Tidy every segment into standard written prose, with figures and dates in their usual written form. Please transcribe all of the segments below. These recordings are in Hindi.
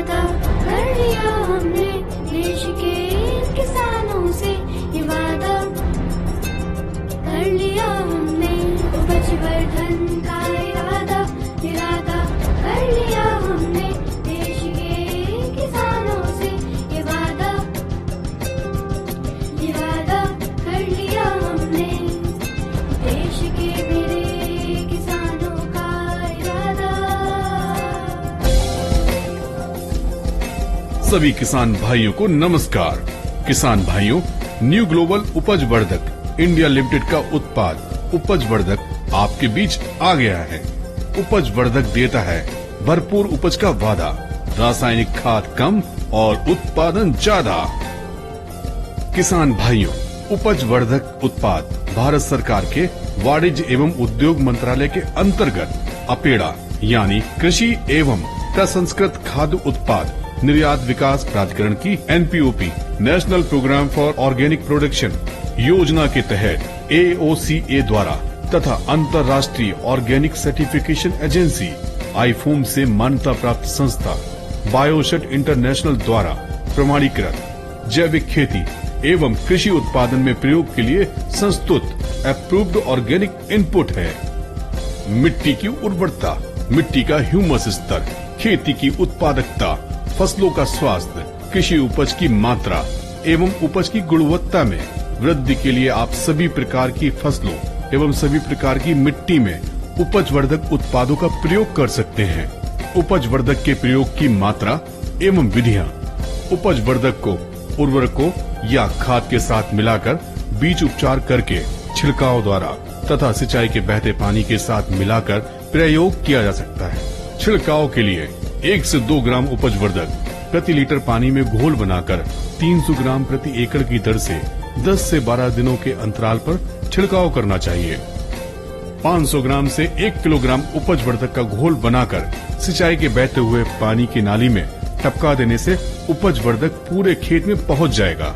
वादा कर लिया हमने देश के किसानों से, ये वादा कर लिया हमने। उपज वर्धन का इरादा कर लिया हमने देश के किसानों से, ये वादा कर लिया हमने देश के मेरे किसानों का इरादा। सभी किसान भाइयों को नमस्कार। किसान भाइयों, न्यू ग्लोबल उपज वर्धक इंडिया लिमिटेड का उत्पाद उपज वर्धक आपके बीच आ गया है। उपज वर्धक देता है भरपूर उपज का वादा, रासायनिक खाद कम और उत्पादन ज्यादा। किसान भाइयों, उपज वर्धक उत्पाद भारत सरकार के वाणिज्य एवं उद्योग मंत्रालय के अंतर्गत अपेड़ा यानी कृषि एवं प्रसंस्कृत खाद्य उत्पाद निर्यात विकास प्राधिकरण की NPOP national programme for organic production योजना के तहत AOCA द्वारा तथा अंतर्राष्ट्रीय ऑर्गेनिक सर्टिफिकेशन एजेंसी IFOM से मान्यता प्राप्त संस्था बायोशट इंटरनेशनल द्वारा प्रमाणीकृत जैविक खेती एवं कृषि उत्पादन में प्रयोग के लिए संस्तुत अप्रूव्ड ऑर्गेनिक इनपुट है। मिट्टी की उर्वरता, मिट्टी का ह्यूमस स्तर, खेती की उत्पादकता, फसलों का स्वास्थ्य, कृषि उपज की मात्रा एवं उपज की गुणवत्ता में वृद्धि के लिए आप सभी प्रकार की फसलों एवं सभी प्रकार की मिट्टी में उपज वर्धक उत्पादों का प्रयोग कर सकते हैं। उपज वर्धक के प्रयोग की मात्रा एवं विधियाँ। उपज वर्धक को उर्वरकों या खाद के साथ मिलाकर बीज उपचार करके छिड़काव द्वारा तथा सिंचाई के बहते पानी के साथ मिलाकर प्रयोग किया जा सकता है। छिड़काव के लिए 1 से 2 ग्राम उपज वर्धक प्रति लीटर पानी में घोल बनाकर 300 ग्राम प्रति एकड़ की दर से 10 से 12 दिनों के अंतराल पर छिड़काव करना चाहिए। 500 ग्राम से 1 किलोग्राम उपज वर्धक का घोल बनाकर सिंचाई के बहते हुए पानी की नाली में टपका देने से उपज वर्धक पूरे खेत में पहुंच जाएगा।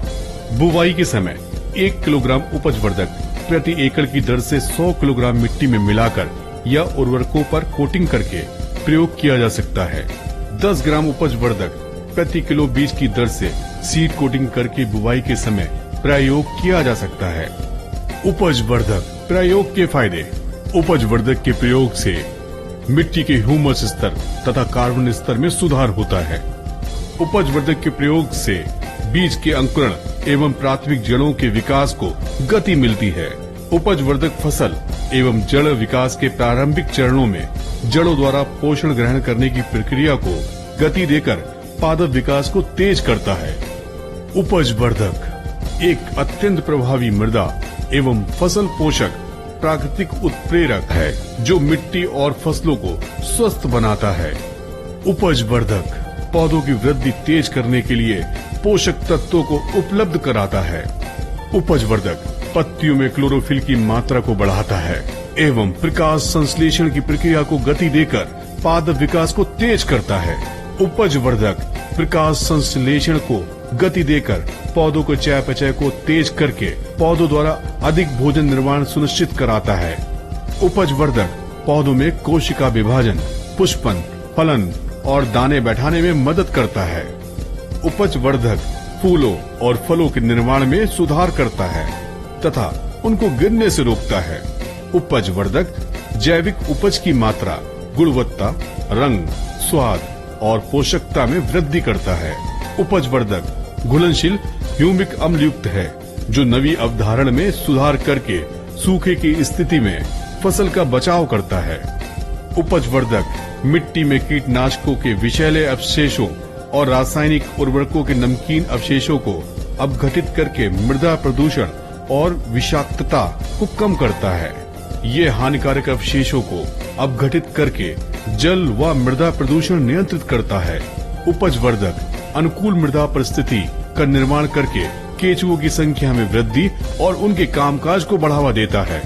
बुवाई के समय 1 किलोग्राम उपज वर्धक प्रति एकड़ की दर से 100 किलोग्राम मिट्टी में मिलाकर या उर्वरकों पर कोटिंग करके प्रयोग किया जा सकता है। 10 ग्राम उपज वर्धक प्रति किलो बीज की दर से सीड कोटिंग करके बुवाई के समय प्रयोग किया जा सकता है। उपज वर्धक प्रयोग के फायदे। उपज वर्धक के प्रयोग से मिट्टी के ह्यूमस स्तर तथा कार्बन स्तर में सुधार होता है। उपज वर्धक के प्रयोग से बीज के अंकुरण एवं प्राथमिक जड़ों के विकास को गति मिलती है। उपज वर्धक फसल एवं जड़ विकास के प्रारंभिक चरणों में जड़ों द्वारा पोषण ग्रहण करने की प्रक्रिया को गति देकर पादप विकास को तेज करता है। उपज वर्धक एक अत्यंत प्रभावी मृदा एवं फसल पोषक प्राकृतिक उत्प्रेरक है जो मिट्टी और फसलों को स्वस्थ बनाता है। उपज वर्धक पौधों की वृद्धि तेज करने के लिए पोषक तत्वों को उपलब्ध कराता है। उपज वर्धक पत्तियों में क्लोरोफिल की मात्रा को बढ़ाता है एवं प्रकाश संश्लेषण की प्रक्रिया को गति देकर पादप विकास को तेज करता है। उपज वर्धक प्रकाश संश्लेषण को गति देकर पौधों को चयापचय को तेज करके पौधों द्वारा अधिक भोजन निर्माण सुनिश्चित कराता है। उपज वर्धक पौधों में कोशिका विभाजन, पुष्पन, फलन और दाने बैठाने में मदद करता है। उपज वर्धक फूलों और फलों के निर्माण में सुधार करता है तथा उनको गिरने से रोकता है। उपज वर्धक जैविक उपज की मात्रा, गुणवत्ता, रंग, स्वाद और पोषकता में वृद्धि करता है। उपज वर्धक घुलनशील ह्यूमिक अम्ल युक्त है जो नवी अवधारण में सुधार करके सूखे की स्थिति में फसल का बचाव करता है। उपज वर्धक मिट्टी में कीटनाशकों के विषैले अवशेषों और रासायनिक उर्वरकों के नमकीन अवशेषों को अपघटित करके मृदा प्रदूषण और विषाक्तता को कम करता है। ये हानिकारक अवशेषों को अपघटित करके जल व मृदा प्रदूषण नियंत्रित करता है। उपज वर्धक अनुकूल मृदा परिस्थिति का निर्माण करके केंचुओं की संख्या में वृद्धि और उनके कामकाज को बढ़ावा देता है।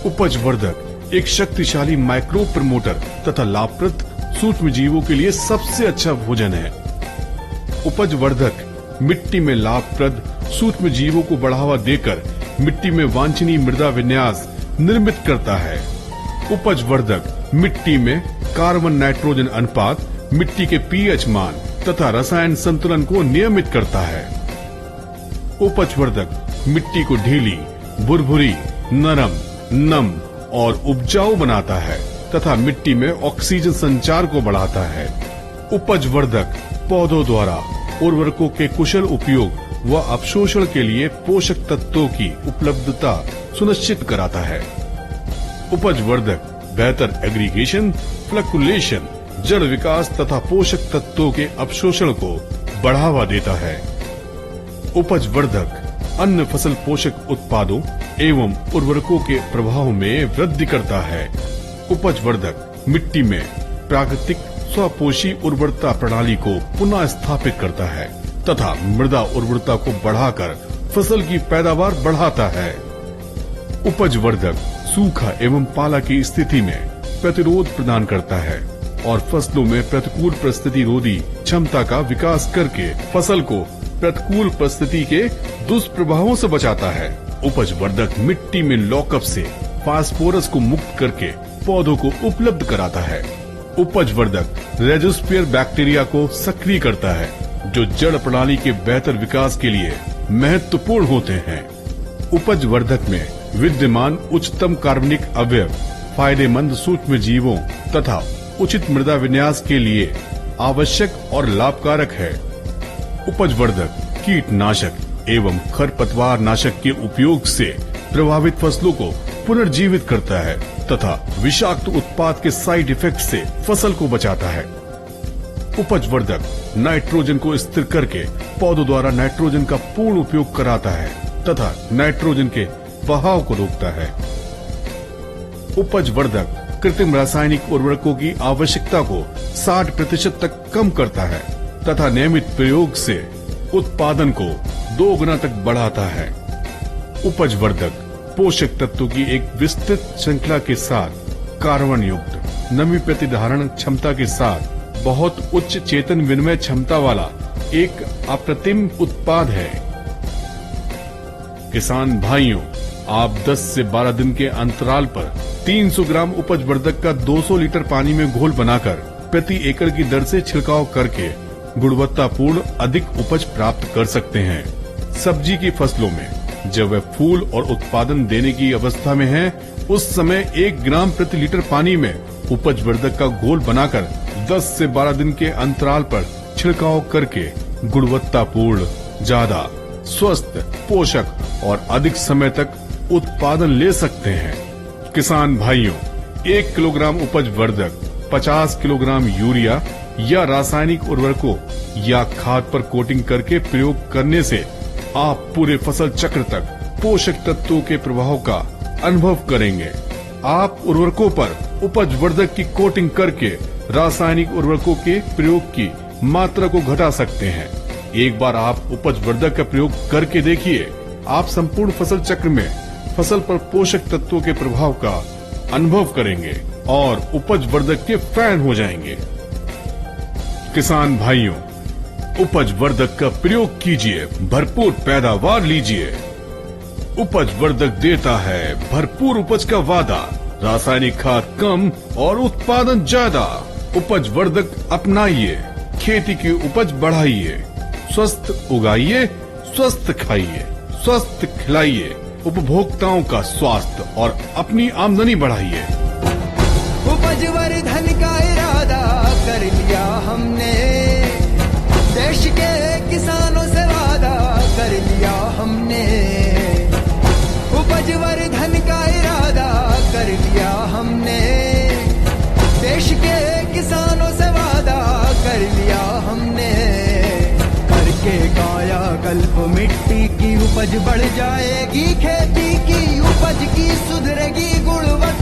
उपज वर्धक एक शक्तिशाली माइक्रो प्रमोटर तथा लाभप्रद सूक्ष्म जीवों के लिए सबसे अच्छा भोजन है। उपज वर्धक मिट्टी में लाभप्रद सूक्ष्म जीवों को बढ़ावा देकर मिट्टी में वांछनीय मृदा विन्यास निर्मित करता है। उपज वर्धक मिट्टी में कार्बन नाइट्रोजन अनुपात, मिट्टी के पीएच मान, तथा रसायन संतुलन को नियमित करता है। उपजवर्धक मिट्टी को ढीली, भुरभुरी, नरम, नम और उपजाऊ बनाता है तथा मिट्टी में ऑक्सीजन संचार को बढ़ाता है। उपजवर्धक पौधों द्वारा उर्वरकों के कुशल उपयोग व अवशोषण के लिए पोषक तत्वों की उपलब्धता सुनिश्चित कराता है। उपजवर्धक बेहतर एग्रीगेशन, फ्लक्चुएशन, जड़ विकास तथा पोषक तत्वों के अवशोषण को बढ़ावा देता है। उपजवर्धक अन्य फसल पोषक उत्पादों एवं उर्वरकों के प्रभाव में वृद्धि करता है। उपजवर्धक मिट्टी में प्राकृतिक स्वपोषी उर्वरता प्रणाली को पुनः स्थापित करता है तथा मृदा उर्वरता को बढ़ाकर फसल की पैदावार बढ़ाता है। उपजवर्धक सूखा एवं पाला की स्थिति में प्रतिरोध प्रदान करता है और फसलों में प्रतिकूल परिस्थिति रोधी क्षमता का विकास करके फसल को प्रतिकूल परिस्थिति के दुष्प्रभावों से बचाता है। उपजवर्धक मिट्टी में लॉकअप से फास्फोरस को मुक्त करके पौधों को उपलब्ध कराता है। उपजवर्धक रेजिस्पियर बैक्टीरिया को सक्रिय करता है जो जड़ प्रणाली के बेहतर विकास के लिए महत्वपूर्ण होते हैं। उपजवर्धक में विद्यमान उच्चतम कार्बनिक अवयव फायदेमंद सूक्ष्म जीवों तथा उचित मृदा विन्यास के लिए आवश्यक और लाभकारक है। उपजवर्धक कीटनाशक एवं खरपतवार नाशक के उपयोग से प्रभावित फसलों को पुनर्जीवित करता है तथा विषाक्त उत्पाद के साइड इफेक्ट से फसल को बचाता है। उपजवर्धक नाइट्रोजन को स्थिर करके पौधों द्वारा नाइट्रोजन का पूर्ण उपयोग कराता है तथा नाइट्रोजन के बहाव को रोकता है। उपजवर्धक कृत्रिम रासायनिक उर्वरकों की आवश्यकता को 60% तक कम करता है तथा नियमित प्रयोग से उत्पादन को 2 गुना तक बढ़ाता है। उपजवर्धक पोषक तत्वों की एक विस्तृत श्रृंखला के साथ कार्बन युक्त, नमी प्रतिधारण क्षमता के साथ बहुत उच्च चेतन विनिमय क्षमता वाला एक अप्रतिम उत्पाद है। किसान भाइयों, आप 10 से 12 दिन के अंतराल पर 300 ग्राम उपजवर्धक का 200 लीटर पानी में घोल बनाकर प्रति एकड़ की दर से छिड़काव करके गुणवत्तापूर्ण अधिक उपज प्राप्त कर सकते हैं। सब्जी की फसलों में जब वह फूल और उत्पादन देने की अवस्था में है, उस समय 1 ग्राम प्रति लीटर पानी में उपजवर्धक का घोल बनाकर 10 से 12 दिन के अंतराल पर छिड़काव करके गुणवत्तापूर्ण, ज्यादा स्वस्थ, पोषक और अधिक समय तक उत्पादन ले सकते हैं। किसान भाइयों, 1 किलोग्राम उपजवर्धक 50 किलोग्राम यूरिया या रासायनिक उर्वरकों या खाद पर कोटिंग करके प्रयोग करने से आप पूरे फसल चक्र तक पोषक तत्वों के प्रभाव का अनुभव करेंगे। आप उर्वरकों पर उपजवर्धक की कोटिंग करके रासायनिक उर्वरकों के प्रयोग की मात्रा को घटा सकते हैं। एक बार आप उपजवर्धक का प्रयोग करके देखिए, आप संपूर्ण फसल चक्र में फसल पर पोषक तत्वों के प्रभाव का अनुभव करेंगे और उपजवर्धक के फैन हो जाएंगे। किसान भाइयों, उपजवर्धक का प्रयोग कीजिए, भरपूर पैदावार लीजिए। उपजवर्धक देता है भरपूर उपज का वादा, रासायनिक खाद कम और उत्पादन ज्यादा। उपजवर्धक अपनाइए, खेती की उपज बढ़ाइए, स्वस्थ उगाइए, स्वस्थ खाइए, स्वस्थ खिलाइए, उपभोक्ताओं का स्वास्थ्य और अपनी आमदनी बढ़ाइए। उपजवर्धन का इरादा कर लिया हमने, देश के किसानों से वादा कर लिया हमने। उपजवर्धन का इरादा कर लिया हमने, देश के किसानों से वादा कर लिया हमने। करके काया कल्प मिट्टी की उपज बढ़ जाएगी, खेती की उपज की सुधरेगी गुणवत्ता।